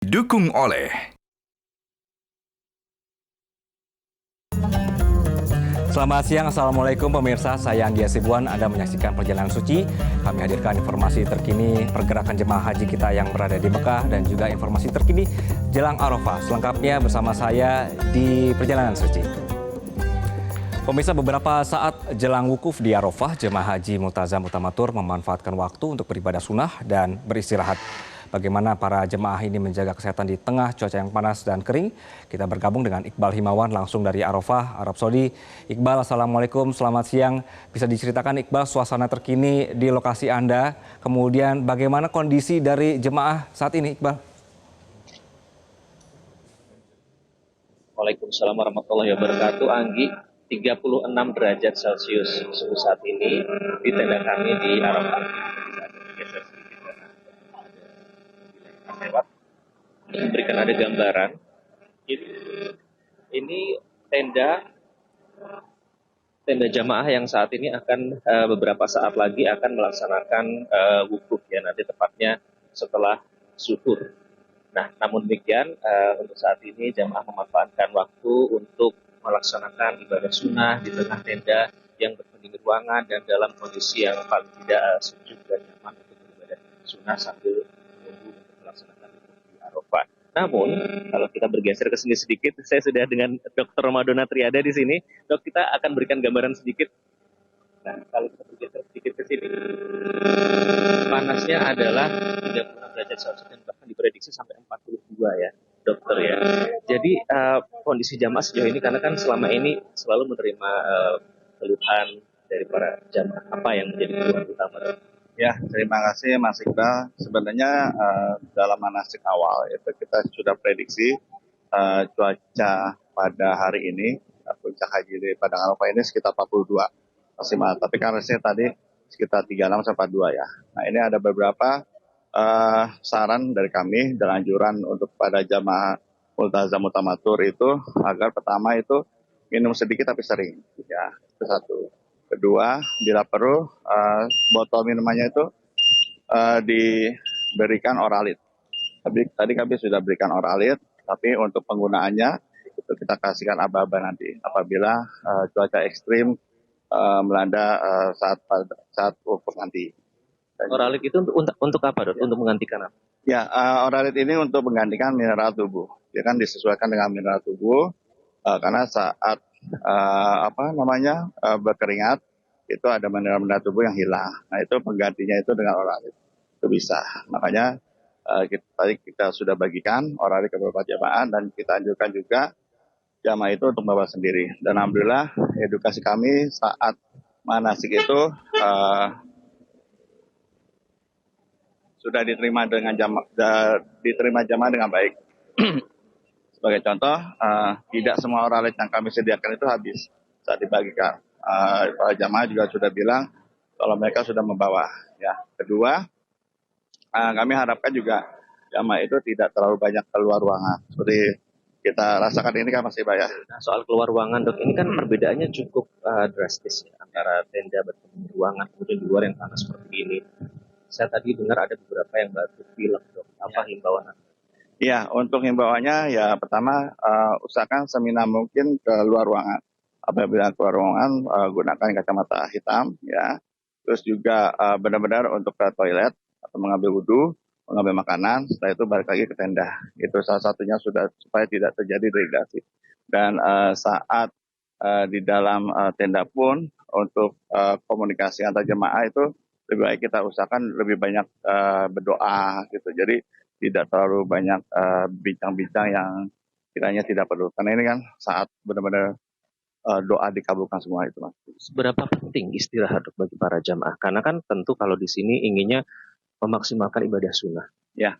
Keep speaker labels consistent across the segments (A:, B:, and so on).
A: Didukung oleh
B: Selamat siang, Assalamualaikum pemirsa, saya Anggi Hasibuan. Anda menyaksikan Perjalanan Suci. Kami hadirkan informasi terkini pergerakan jemaah haji kita yang berada di Mekah dan juga informasi terkini jelang Arafah. Selengkapnya bersama saya di Perjalanan Suci. Pemirsa, beberapa saat jelang wukuf di Arafah, jemaah haji Multazam Utamatur memanfaatkan waktu untuk beribadah sunnah dan beristirahat. Bagaimana para jemaah ini menjaga kesehatan di tengah cuaca yang panas dan kering? Kita bergabung dengan Iqbal Himawan langsung dari Arafah, Arab Saudi. Iqbal, Assalamualaikum, selamat siang. Bisa diceritakan Iqbal suasana terkini di lokasi Anda, kemudian bagaimana kondisi dari jemaah saat ini, Iqbal?
C: Waalaikumsalam warahmatullahi wabarakatuh. Anggi, 36 derajat Celcius suhu saat ini di tenda kami di Arafah. Memberikan ada gambaran. Ini tenda jamaah yang saat ini akan beberapa saat lagi akan melaksanakan wukuf ya, nanti tepatnya setelah zuhur. Nah, namun demikian untuk saat ini jamaah memanfaatkan waktu untuk melaksanakan ibadah sunnah di tengah tenda yang berpendingin ruangan dan dalam kondisi yang paling tidak sejuk dan nyaman untuk beribadah sunnah sambil menunggu untuk melaksanakan wukuf di Arafah. Namun, kalau kita bergeser ke sini sedikit, saya sudah dengan Dr. Ramadona Triada di sini. Dok, kita akan berikan gambaran sedikit. Nah, kalau kita bergeser sedikit ke sini, panasnya adalah 36 derajat Celcius dan bahkan diprediksi sampai 42 ya, dokter ya. Jadi kondisi jamaah sejauh ini, karena kan selama ini selalu menerima keluhan dari para jamaah, apa yang menjadi keluhan utama?
D: Ya, terima kasih Mas Iqbal. Sebenarnya dalam manasik awal itu kita sudah prediksi cuaca pada hari ini, puncak haji di Padang Arafah ini sekitar 42 maksimal. Tapi kan harusnya tadi sekitar 36 sampai 42 ya. Nah, ini ada beberapa saran dari kami dan anjuran untuk pada jamaah Multazam Utamatur itu agar pertama itu minum sedikit tapi sering, ya itu satu. Kedua, bila perlu botol minumannya itu diberikan oralit. Tadi kami sudah berikan oralit, tapi untuk penggunaannya itu kita kasihkan aba-aba nanti apabila cuaca ekstrim melanda saat wukuf nanti.
C: Oralit itu untuk apa, Dok? Untuk menggantikan apa?
D: Ya, oralit ini untuk menggantikan mineral tubuh. Ya kan disesuaikan dengan mineral tubuh karena saat berkeringat itu ada mineral-mineral tubuh yang hilang. Nah, itu penggantinya itu dengan oralit. Itu bisa. Makanya tadi kita sudah bagikan oralit ke beberapa jamaah dan kita anjurkan juga jamaah itu untuk bawa sendiri. Dan alhamdulillah edukasi kami saat manasik itu sudah diterima jamaah dengan baik. Sebagai contoh, tidak semua oralit yang kami sediakan itu habis saat dibagikan. Para jamaah juga sudah bilang kalau mereka sudah membawa. Ya. Kedua, kami harapkan juga jamaah itu tidak terlalu banyak keluar ruangan. Seperti kita rasakan ini kan masih banyak.
C: Nah, soal keluar ruangan, Dok, ini kan perbedaannya cukup drastis ya, antara tenda berpendingin ruangan kemudian di luar yang panas seperti ini. Saya tadi dengar ada beberapa yang batuk pilek, Dok. Apa himbauan?
D: Ya, untuk himbauannya ya pertama usahakan seminimal mungkin ke luar ruangan. Apabila keluar ruangan gunakan kacamata hitam ya. Terus juga benar-benar untuk ke toilet atau mengambil wudhu, mengambil makanan, setelah itu balik lagi ke tenda. Itu salah satunya sudah supaya tidak terjadi dehidrasi. Dan saat di dalam tenda pun untuk komunikasi antar jemaah itu lebih baik kita usahakan lebih banyak berdoa gitu. Jadi tidak terlalu banyak bincang-bincang yang kiranya tidak perlu. Karena ini kan saat benar-benar doa dikabulkan semua itu, Mas.
C: Seberapa penting istirahat, Dok, bagi para jamaah? Karena kan tentu kalau di sini inginnya memaksimalkan ibadah sunnah.
D: Ya,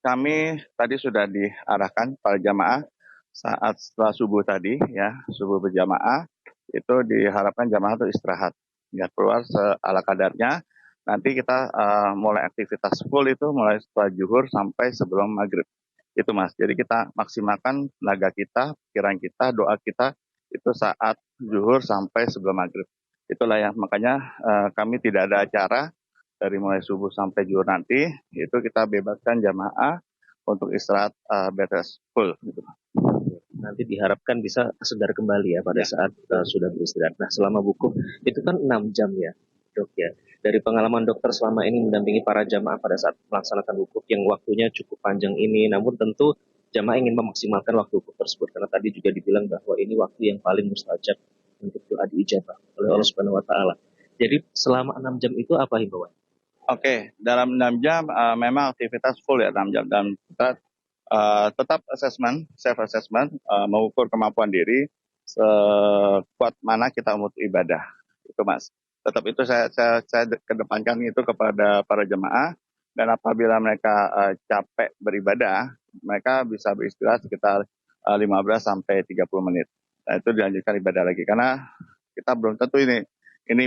D: kami tadi sudah diarahkan para jamaah saat setelah subuh tadi, ya subuh berjamaah itu diharapkan jamaah itu istirahat, ya keluar seala kadarnya. Nanti kita mulai aktivitas full itu mulai setelah zuhur sampai sebelum maghrib. Itu Mas, jadi kita maksimalkan tenaga kita, pikiran kita, doa kita itu saat zuhur sampai sebelum maghrib. Itulah yang makanya kami tidak ada acara dari mulai subuh sampai zuhur nanti, itu kita bebaskan jamaah untuk istirahat bed rest full gitu.
C: Nanti diharapkan bisa segar kembali ya pada saat sudah beristirahat. Nah, selama wukuf itu kan 6 jam ya, Dok ya. Dari pengalaman dokter selama ini mendampingi para jamaah pada saat melaksanakan wukuf yang waktunya cukup panjang ini, namun tentu jamaah ingin memaksimalkan waktu wukuf tersebut karena tadi juga dibilang bahwa ini waktu yang paling mustajab untuk doa diijabah oleh Allah Subhanahu wa taala. Jadi selama 6 jam itu apa himbauan?
D: Oke, dalam 6 jam memang aktivitas full ya 6 jam dan kita tetap assessment, self assessment, mengukur kemampuan diri sekuat mana kita untuk ibadah, itu Mas. Tetap itu saya kedepankan itu kepada para jemaah dan apabila mereka capek beribadah, mereka bisa beristirahat sekitar 15 sampai 30 menit. Nah, itu dilanjutkan ibadah lagi karena kita belum tentu ini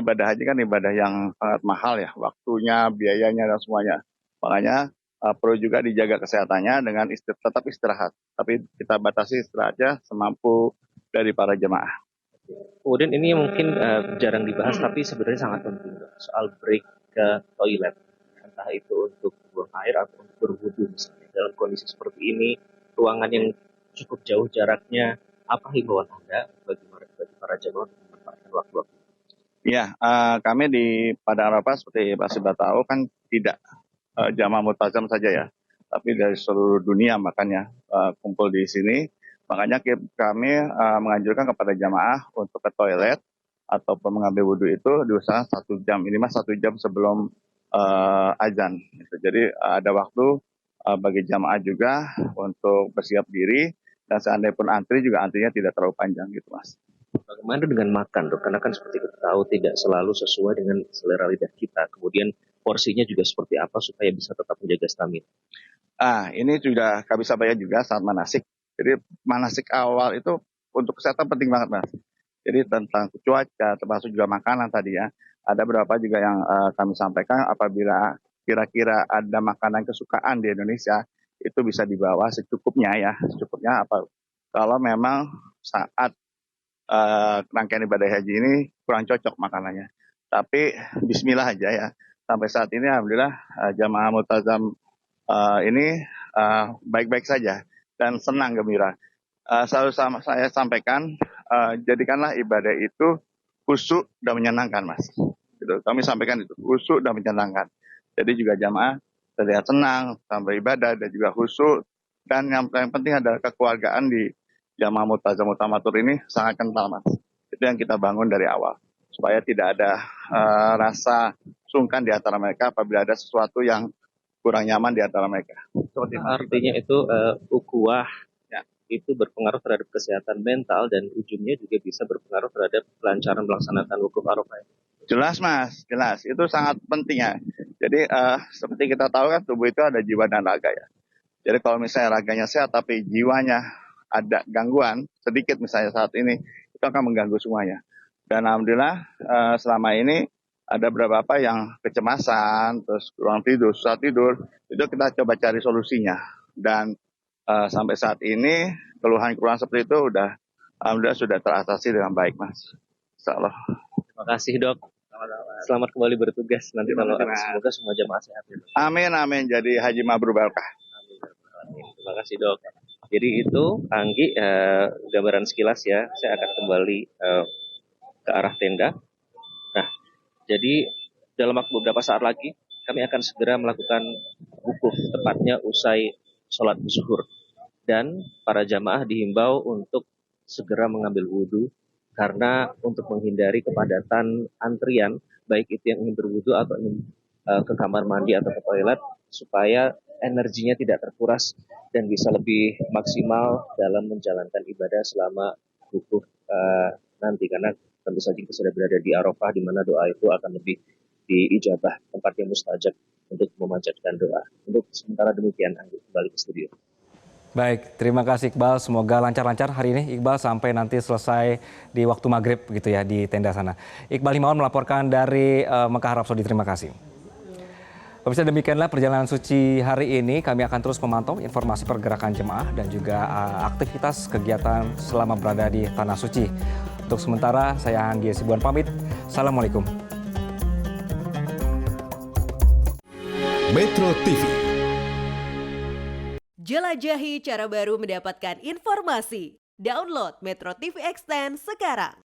D: ibadah haji kan ibadah yang sangat mahal ya, waktunya, biayanya dan semuanya. Makanya perlu juga dijaga kesehatannya dengan tetap istirahat. Tapi kita batasi istirahatnya semampu dari para jemaah.
C: Kemudian ini mungkin jarang dibahas tapi sebenarnya sangat penting soal break ke toilet. Entah itu untuk buang air atau untuk berwudu misalnya. Dalam kondisi seperti ini, ruangan yang cukup jauh jaraknya, apa himbauan Anda bagi para jemaah untuk memanfaatkan waktu-waktu?
D: Ya, kami di Padang Arafah seperti Pak Siba tahu kan tidak jamaah multazam saja ya, tapi dari seluruh dunia makanya kumpul di sini. Makanya kami menganjurkan kepada jamaah untuk ke toilet ataupun mengambil wudhu itu diusahakan 1 jam, minimal 1 jam sebelum azan. Jadi ada waktu bagi jamaah juga untuk bersiap diri dan seandainya pun antri juga antrinya tidak terlalu panjang gitu Mas.
C: Bagaimana dengan makan, Dok? Karena kan seperti kita tahu tidak selalu sesuai dengan selera lidah kita. Kemudian porsinya juga seperti apa supaya bisa tetap menjaga stamina.
D: Ini juga kami sampaikan juga saat manasik. Jadi manasik awal itu untuk kesehatan penting banget Mas. Jadi tentang cuaca, termasuk juga makanan tadi ya. Ada beberapa juga yang kami sampaikan apabila kira-kira ada makanan kesukaan di Indonesia, itu bisa dibawa secukupnya ya. Secukupnya apa? Kalau memang saat rangkaian ibadah haji ini kurang cocok makanannya. Tapi bismillah aja ya. Sampai saat ini alhamdulillah jamaah multazam ini baik-baik saja dan senang gembira. Selalu saya sampaikan, jadikanlah ibadah itu khusyuk dan menyenangkan Mas. Gitu. Kami sampaikan itu, khusyuk dan menyenangkan. Jadi juga jamaah terlihat senang sampai ibadah dan juga khusyuk. Dan yang penting adalah kekeluargaan di jamaah multazam utamatur ini sangat kental Mas. Itu yang kita bangun dari awal. Supaya tidak ada rasa sungkan di antara mereka apabila ada sesuatu yang kurang nyaman di antara mereka.
C: Artinya itu ukhuwah ya, itu berpengaruh terhadap kesehatan mental dan ujungnya juga bisa berpengaruh terhadap kelancaran melaksanakan wukuf Arafah.
D: Jelas Mas, jelas. Itu sangat penting ya. Jadi seperti kita tahu kan tubuh itu ada jiwa dan raga ya. Jadi kalau misalnya raganya sehat tapi jiwanya ada gangguan sedikit misalnya saat ini, itu akan mengganggu semuanya. Dan alhamdulillah selama ini ada beberapa yang kecemasan, terus kurang tidur, susah tidur, itu kita coba cari solusinya. Dan sampai saat ini keluhan-keluhan seperti itu alhamdulillah sudah teratasi dengan baik Mas. Insyaallah.
C: Terima kasih Dok. Selamat kembali bertugas nanti kalau semoga semua jamaah sehat. Ya, Dok.
D: Amin amin. Jadi haji mabrur barokah.
C: Terima kasih Dok. Jadi itu Anggi gambaran sekilas ya. Saya akan kembali ke arah tenda. Nah, jadi dalam waktu beberapa saat lagi kami akan segera melakukan wukuf tepatnya usai sholat zuhur. Dan para jamaah dihimbau untuk segera mengambil wudhu karena untuk menghindari kepadatan antrian baik itu yang ingin berwudhu atau ingin ke kamar mandi atau ke toilet supaya energinya tidak terkuras dan bisa lebih maksimal dalam menjalankan ibadah selama wukuf nanti karena tentu saja kita sudah berada di Arafah di mana doa itu akan lebih diijabah, tempat yang mustajab untuk memanjatkan doa. Untuk sementara demikian Anggi kembali ke studio.
B: Baik, terima kasih Iqbal. Semoga lancar-lancar hari ini Iqbal sampai nanti selesai di waktu maghrib gitu ya di tenda sana. Iqbal Himawan melaporkan dari Mekah Arab Saudi. Terima kasih. Pemirsa, demikianlah perjalanan suci hari ini. Kami akan terus memantau informasi pergerakan jemaah dan juga aktivitas kegiatan selama berada di Tanah Suci. Untuk sementara, saya Anggi Sibuan pamit. Assalamualaikum.
A: Metro TV. Jelajahi cara baru mendapatkan informasi. Download Metro TV Extend sekarang.